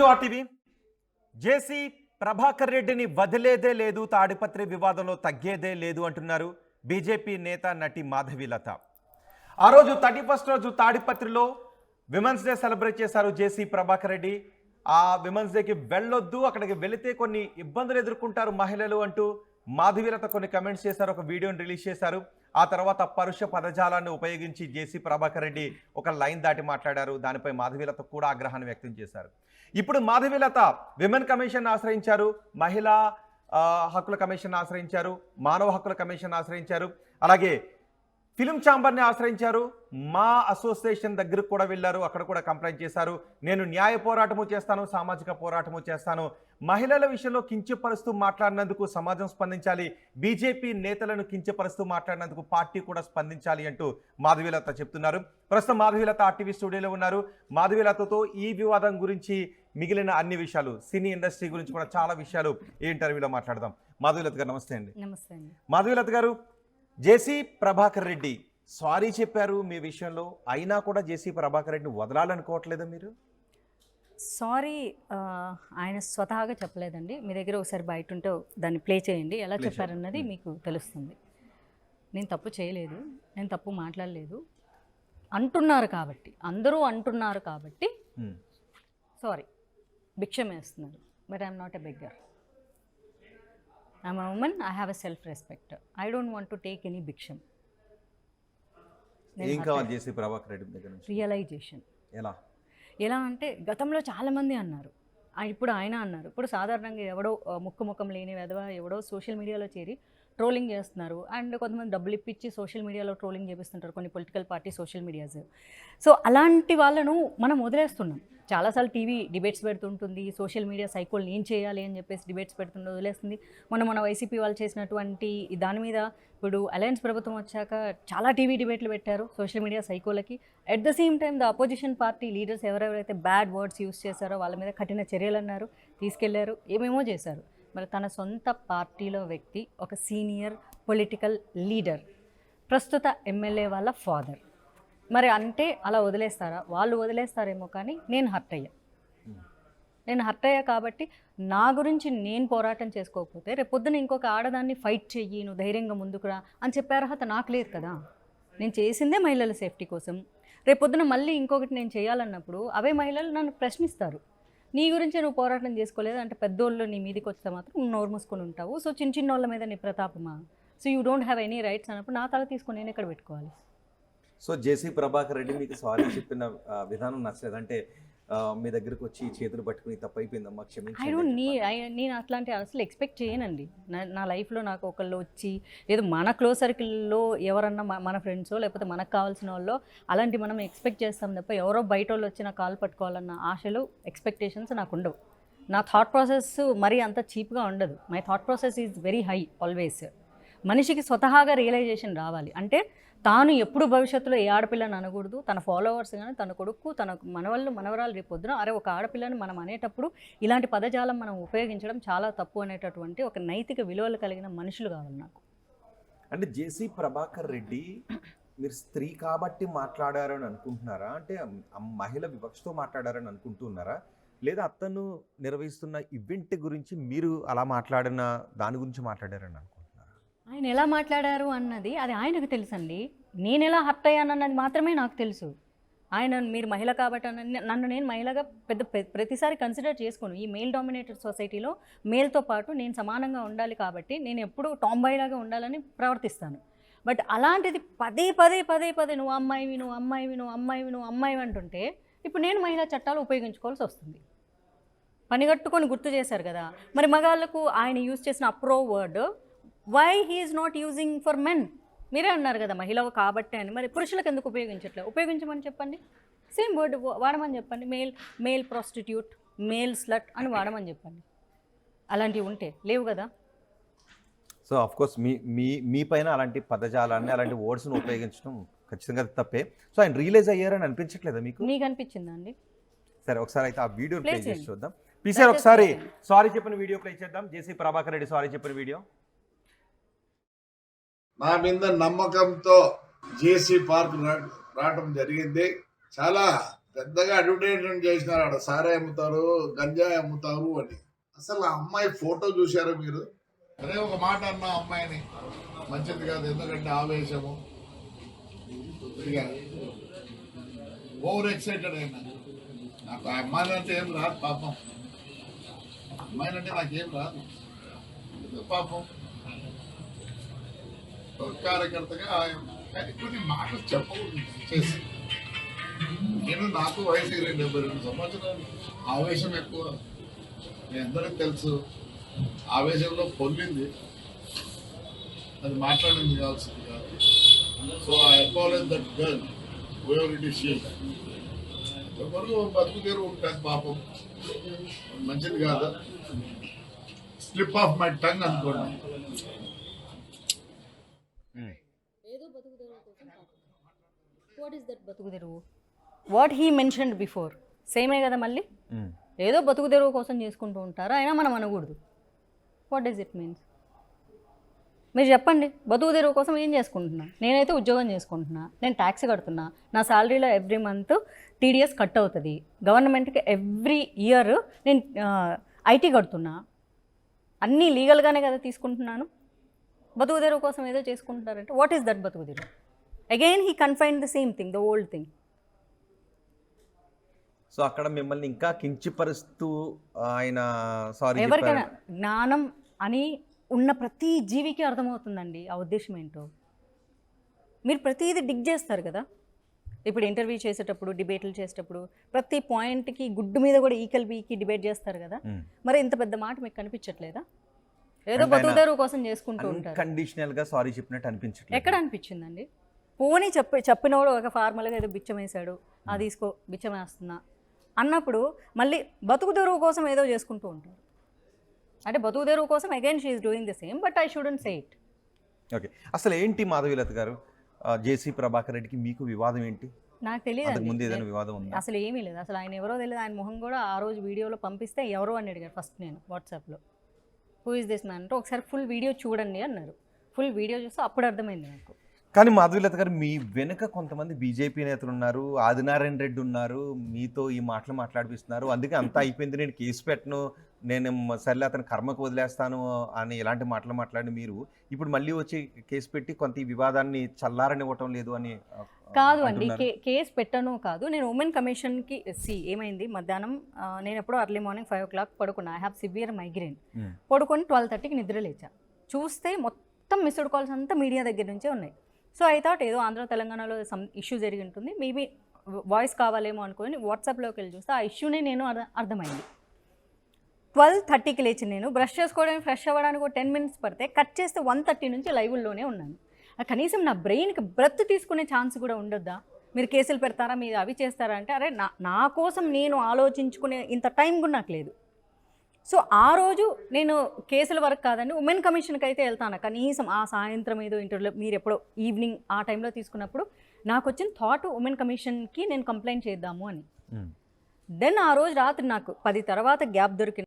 To RTV. జేసీ ప్రభాకర్ రెడ్డిని వదిలేదే లేదు, తాడిపత్రి వివాదంలో తగ్గేదే లేదు అంటున్నారు బీజేపీ నేత నటి మాధవీలత. ఆ రోజు 31st రోజు తాడిపత్రిలో విమెన్స్ డే సెలబ్రేట్ చేశారు జేసీ ప్రభాకర్ రెడ్డి. ఆ విమెన్స్ డేకి వెళ్ళొద్దు, అక్కడికి వెళితే కొన్ని ఇబ్బందులు ఎదుర్కొంటారు మహిళలు అంటూ మాధవీలత కొన్ని కమెంట్స్ చేశారు, ఒక వీడియోని రిలీజ్ చేశారు. ఆ తర్వాత పరుష పదజాలాన్ని ఉపయోగించి జేసీ ప్రభాకర్ రెడ్డి ఒక లైన్ దాటి మాట్లాడారు. దానిపై మాధవీలత కూడా ఆగ్రహాన్ని వ్యక్తం చేశారు. ఇప్పుడు మాధవీలత విమెన్ కమిషన్ ఆశ్రయించారు, మహిళా హక్కుల కమిషన్ ఆశ్రయించారు, మానవ హక్కుల కమిషన్ ఆశ్రయించారు, అలాగే ఫిలిం ఛాంబర్ని ఆశ్రయించారు, మా అసోసియేషన్ దగ్గరకు కూడా వెళ్ళారు, అక్కడ కూడా కంప్లైంట్ చేశారు. నేను న్యాయ పోరాటము చేస్తాను, సామాజిక పోరాటము చేస్తాను, మహిళల విషయంలో కించపరుస్తూ మాట్లాడినందుకు సమాజం స్పందించాలి, బీజేపీ నేతలను కించపరుస్తూ మాట్లాడినందుకు పార్టీ కూడా స్పందించాలి అంటూ మాధవీలత చెప్తున్నారు. ప్రస్తుతం మాధవీలత ఆర్టీవీ స్టూడియోలో ఉన్నారు. మాధవీలతతో ఈ వివాదం గురించి, మిగిలిన అన్ని విషయాలు, సినీ ఇండస్ట్రీ గురించి కూడా చాలా విషయాలు ఈ ఇంటర్వ్యూలో మాట్లాడదాం. మాధవీలత గారు నమస్తే అండి. నమస్తే అండి. మాధవీలత గారు, జేసీ ప్రభాకర్ రెడ్డి సారీ చెప్పారు మీ విషయంలో, అయినా కూడా జేసీ ప్రభాకర్ రెడ్డిని వదలాలనుకోవట్లేదా మీరు? సారీ ఆయన స్వతహాగా చెప్పలేదండి. మీ దగ్గర ఒకసారి బయట ఉంటే దాన్ని ప్లే చేయండి, ఎలా చెప్పారన్నది మీకు తెలుస్తుంది. నేను తప్పు చేయలేదు, నేను తప్పు మాట్లాడలేదు అంటున్నారు కాబట్టి, అందరూ అంటున్నారు కాబట్టి సారీ, భిక్షం వేస్తున్నారు. But I'm not a beggar. I'm a woman, I have a self-respect. I don't want to take any bhiksam. ఏం కావాలి జేసీ ప్రభాకర్ రెడ్డి దగ్గర నుంచి? రియలైజేషన్. ఎలా అంటే గతంలో చాలామంది అన్నారు, ఇప్పుడు ఆయన అన్నారు. ఇప్పుడు సాధారణంగా ఎవడో ముఖం లేని వెధవ ఎవడో సోషల్ మీడియాలో చేరి ట్రోలింగ్ చేస్తున్నారు. అండ్ కొంతమంది డబ్బులు ఇప్పించి సోషల్ మీడియాలో ట్రోలింగ్ చేపిస్తుంటారు కొన్ని political party social medias. So అలాంటి వాళ్ళను మనం వదిలేస్తున్నాం. చాలాసార్లు టీవీ డిబేట్స్ పెడుతుంటుంది, సోషల్ మీడియా సైకోల్ని ఏం చేయాలి అని చెప్పేసి డిబేట్స్ పెడుతుంటే వదిలేస్తుంది. మన వైసీపీ వాళ్ళు చేసినటువంటి దాని మీద ఇప్పుడు అలయన్స్ ప్రభుత్వం వచ్చాక చాలా టీవీ డిబేట్లు పెట్టారు సోషల్ మీడియా సైకోలకి. At the same time the opposition party leaders ఎవరెవరైతే బ్యాడ్ వర్డ్స్ యూస్ చేశారో వాళ్ళ మీద కఠిన చర్యలు అన్నారు, తీసుకెళ్లారు, ఏమేమో చేశారు. మరి తన సొంత పార్టీలో వ్యక్తి, ఒక సీనియర్ పొలిటికల్ లీడర్, ప్రస్తుత ఎమ్మెల్యే వాళ్ళ ఫాదర్, మరి అంటే అలా వదిలేస్తారా? వాళ్ళు వదిలేస్తారేమో, కానీ నేను హర్ట్ అయ్యా కాబట్టి నా గురించి నేను పోరాటం చేసుకోకపోతే రేపొద్దున ఇంకొక ఆడదాన్ని ఫైట్ చెయ్యి, నువ్వు ధైర్యంగా ముందుకు రా అని చెప్పే అర్హత నాకు లేదు కదా. నేను చేసిందే మహిళల సేఫ్టీ కోసం. రేపొద్దున మళ్ళీ ఇంకొకటి నేను చేయాలన్నప్పుడు అవే మహిళలు నన్ను ప్రశ్నిస్తారు, నీ గురించి నువ్వు పోరాటం చేసుకోలేదు అంటే పెద్దోళ్ళు నీ మీదకి వస్తే మాత్రం నువ్వు నోరు మూసుకొని ఉంటావు. సో చిన్న వాళ్ళ మీద నీ ప్రతాపమా? So you don't have any rights అన్నప్పుడు నా తల తీసుకొని నేను ఎక్కడ పెట్టుకోవాలి? సో జేసీ ప్రభాకర్ రెడ్డి మీకు సారీ చెప్పిన విధానం నచ్చలేదు అంటే మీ దగ్గరకు వచ్చి చేతులు పట్టుకుని తప్పైపోయిందమ్మా క్షమించండి, నేను అట్లాంటి అసలు ఎక్స్పెక్ట్ చేయనండి. నా లైఫ్లో నాకు ఒకళ్ళు వచ్చి ఏదో మన క్లోజ్ సర్కిల్లో ఎవరన్నా మన ఫ్రెండ్సో లేకపోతే మనకు కావాల్సిన వాళ్ళు అలాంటి మనం ఎక్స్పెక్ట్ చేస్తాం తప్ప ఎవరో బయట వాళ్ళు వచ్చి నా కాల్ పట్టుకోవాలన్న ఆశలు, ఎక్స్పెక్టేషన్స్ నాకు ఉండవు. నా థాట్ ప్రాసెస్ మరీ అంత చీప్గా ఉండదు. My thought process is very high always. మనిషికి స్వతహాగా రియలైజేషన్ రావాలి. అంటే తాను ఎప్పుడు భవిష్యత్తులో ఏ ఆడపిల్లని అనకూడదు, తన ఫాలోవర్స్ కానీ తన కొడుకు తన మనవరాలు రేపు పొద్దున అరే ఒక ఆడపిల్లని మనం అనేటప్పుడు ఇలాంటి పదజాలం మనం ఉపయోగించడం చాలా తప్పు అనేటటువంటి ఒక నైతిక విలువలు కలిగిన మనుషులు కావాలి నాకు. అంటే జేసీ ప్రభాకర్ రెడ్డి మీరు స్త్రీ కాబట్టి మాట్లాడారని అనుకుంటున్నారా, అంటే మహిళ వివక్షతో మాట్లాడారని అనుకుంటున్నారా, లేదా అతను నిర్వహిస్తున్న ఈవెంట్ గురించి మీరు అలా మాట్లాడిన దాని గురించి మాట్లాడారని అనుకుంటున్నారా? ఆయన ఎలా మాట్లాడారు అన్నది అది ఆయనకు తెలుసండి. నేను ఎలా హర్ట్ అయ్యానన్నది మాత్రమే నాకు తెలుసు. ఆయన మీరు మహిళ కాబట్టి నన్ను నేను మహిళగా ప్రతిసారి కన్సిడర్ చేసుకోను. ఈ మేల్ డామినేటెడ్ సొసైటీలో మేల్తో పాటు నేను సమానంగా ఉండాలి కాబట్టి నేను ఎప్పుడూ టాంబాయ్లాగా ఉండాలని ప్రవర్తిస్తాను. బట్ అలాంటిది పదే నువ్వు అమ్మాయివి అంటుంటే ఇప్పుడు నేను మహిళా చట్టాలు ఉపయోగించుకోవాల్సి వస్తుంది. పనిగట్టుకొని గుర్తు చేశారు కదా. మరి మగాళ్ళకు ఆయన యూజ్ చేసిన అప్రో word why he is not using for men? మీరే అన్నారు కదా మహిళ కాబట్టి అని, మరి పురుషులకు ఎందుకు ఉపయోగించట్లేదు? ఉపయోగించమని చెప్పండి, సేమ్ వర్డ్ వాడమని చెప్పండి. మేల్ ప్రాస్టిట్యూట్, మేల్ స్లట్ అని వాడమని చెప్పండి. అలాంటివి ఉంటే లేవు కదా. సో ఆఫ్కోర్స్ మీ పైన అలాంటి పదజాలాన్ని, అలాంటి వర్డ్స్ను ఉపయోగించడం ఖచ్చితంగా తప్పే. సో ఆయన రియలైజ్ అయ్యారని అనిపించట్లేదా మీకు? మీకు అనిపించిందా అండి? సరే ఒకసారి అయితే ఆ వీడియో ప్లే చేసి చూద్దాం. ప్లీజ్ ఒకసారి సారీ చెప్పిన వీడియో ప్లే చేద్దాం. జేసీ ప్రభాకర్ రెడ్డి సారీ చెప్పిన వీడియో. నా మీద నమ్మకంతో జేసీ పార్క్ రావడం జరిగింది. చాలా పెద్దగా అడ్వర్టైజ్మెంట్ చేసినారు, ఆడ సారే అమ్ముతారు, గంజాయి అమ్ముతారు అని. అసలు ఆ అమ్మాయి ఫోటో చూశారు మీరు? అదే ఒక మాట అన్న అమ్మాయిని, మంచిది కాదు, ఎందుకంటే ఆవేశము, ఓవర్ ఎక్సైటెడ్ అయినా. నాకు ఆ అమ్మాయిలు అంటే ఏం రాదు పాపం, అమ్మాయిలు అంటే నాకేం రాదు, ఎందుకు పాపం ఒక కార్యకర్తగా కానీ కొన్ని మాటలు చెప్పకూడదు చేసి. నేను నాకు వయసు 72 సంవత్సరాలు, ఆవేశం ఎక్కువ, మీ అందరికి తెలుసు. ఆవేశంలో పొందింది, అది మాట్లాడింది కావాల్సింది కాదు. So I apologise that girl whoever it is she. ఎవరు బతుకు తెరువు ఉంటుంది పాపం, మంచిది కాదు. స్లిప్ ఆఫ్ మై టంగ్ అనుకోండి. ఏదో బతుకు తెరువు కోసం వాట్ ఈస్ దట్ బతుకు తెరువు? వాట్ హీ మెన్షన్డ్ బిఫోర్ సేమే కదా మళ్ళీ. ఏదో బతుకు తెరువు కోసం చేసుకుంటూ ఉంటారు, అయినా మనం అనకూడదు. What does it means? మీరు చెప్పండి, బతుకు తెరువు కోసం ఏం చేసుకుంటున్నా? నేనైతే ఉద్యోగం చేసుకుంటున్నా, నేను ట్యాక్స్ కడుతున్నా, నా శాలరీలో ఎవ్రీ మంత్ టీడీఎస్ కట్ అవుతుంది, గవర్నమెంట్కి ఎవ్రీ ఇయర్ నేను ఐటీ కడుతున్నా, అన్నీ లీగల్గానే కదా తీసుకుంటున్నాను. బతుకు తెరువు కోసం ఏదో చేసుకుంటున్నారంటే వాట్ ఈస్ దట్ బతుకు తెరువు? Again he confined the same thing, the old thing. So అక్కడ మిమ్మల్ని ఇంకా కించపరుస్తూ ఆయన సారీ ఎవరికైనా జ్ఞానం అని ఉన్న ప్రతి జీవికి అర్థమవుతుందండి ఆ ఉద్దేశం ఏంటో. మీరు ప్రతిదీ డిగ్ చేస్తారు కదా, ఇప్పుడు ఇంటర్వ్యూ చేసేటప్పుడు, డిబేట్లు చేసేటప్పుడు ప్రతి పాయింట్కి గుడ్డు మీద కూడా ఈకల్ బీకి డిబేట్ చేస్తారు కదా. మరి ఇంత పెద్ద మాట మీకు కనిపించట్లేదా? ఏదో బతుకుదారు కోసం చేసుకుంటూ ఉంటారు. కండిషనల్ గా సారీ చెప్పినట్టు అనిపించట్లేదు. ఎక్కడ అనిపించిందండి? పోనీ చెప్పినోడు ఒక ఫార్మల్గా ఏదో బిచ్చం వేసాడు, అది తీసుకో బిచ్చం వేస్తున్నా అన్నప్పుడు మళ్ళీ బతుకు తెరువు కోసం ఏదో చేసుకుంటూ ఉంటారు. అంటే బతుకు తెరువు కోసం again she is doing the same, but I shouldn't say it. Okay, అసలు ఏంటి మాధవీలత గారు, జేసీ ప్రభాకర్ రెడ్డికి మీకు వివాదం ఏంటి? నాకు తెలియదు, ముందు ఏదైనా వివాదం ఉందా? అసలు ఏమీ లేదు. అసలు ఆయన ఎవరో తెలియదు. ఆయన మొహం కూడా ఆ రోజు వీడియోలో పంపిస్తే ఎవరో అని అడిగారు ఫస్ట్. నేను వాట్సాప్లో హూ ఇస్ దిస్ మ్యాన్ అంటే ఒకసారి ఫుల్ వీడియో చూడండి అన్నారు. ఫుల్ వీడియో చూస్తే అప్పుడు అర్థమైంది నాకు. కానీ మాధవీలత గారు, మీ వెనుక కొంతమంది బీజేపీ నేతలు ఉన్నారు, ఆదినారాయణ రెడ్డి ఉన్నారు, మీతో ఈ మాటలు మాట్లాడిపిస్తున్నారు, అందుకే అంతా అయిపోయింది, నేను కేసు పెట్టను, నేను సర్లే అతను కర్మకు వదిలేస్తాను అని ఇలాంటి మాటలు మాట్లాడి మీరు ఇప్పుడు మళ్ళీ వచ్చి కేసు పెట్టి కొంత ఈ వివాదాన్ని చల్లారనివ్వటం లేదు అని కాదు అండి. కేసు పెట్టను కాదు, నేను ఉమెన్ కమిషన్కి ఏమైంది మధ్యాహ్నం, నేను ఎప్పుడో అర్లీ మార్నింగ్ 5 o'clock పడుకున్నా. I have severe migraine. పడుకొని 12:30కి నిద్ర లేచా. చూస్తే మొత్తం మిస్డ్ కాల్స్ అంతా మీడియా దగ్గర నుంచే ఉన్నాయి. సో ఐ థాట్ ఏదో ఆంధ్ర తెలంగాణలో సమ్ ఇష్యూ జరిగి ఉంటుంది, మేబీ వాయిస్ కావాలేమో అనుకొని వాట్సాప్లోకి వెళ్ళి చూస్తే ఆ ఇష్యూనే నేను అర్థమైంది. 12:30కి లేచి నేను బ్రష్ చేసుకోవడానికి, ఫ్రెష్ అవ్వడానికి ఒక 10 minutes పడితే కట్ చేస్తే 1:30 నుంచి లైవ్లోనే ఉన్నాను. కనీసం నా బ్రెయిన్కి బ్రెత్ తీసుకునే ఛాన్స్ కూడా ఉండొద్దా? మీరు కేసులు పెడతారా, మీరు అవి చేస్తారా అంటే, అరే నా కోసం నేను ఆలోచించుకునే ఇంత టైం కూడా నాకు లేదు. సో ఆ రోజు నేను కేసుల వరకు కాదండి, ఉమెన్ కమిషన్కి అయితే వెళ్తాను. కనీసం ఆ సాయంత్రం ఏదో ఇంటర్వ్యూలో మీరు ఎప్పుడో ఈవినింగ్ ఆ టైంలో తీసుకున్నప్పుడు నాకు వచ్చిన థాట్ ఉమెన్ కమిషన్కి నేను కంప్లైంట్ చేద్దాము అని. దెన్ ఆ రోజు రాత్రి నాకు 10 తర్వాత గ్యాప్ దొరికింది.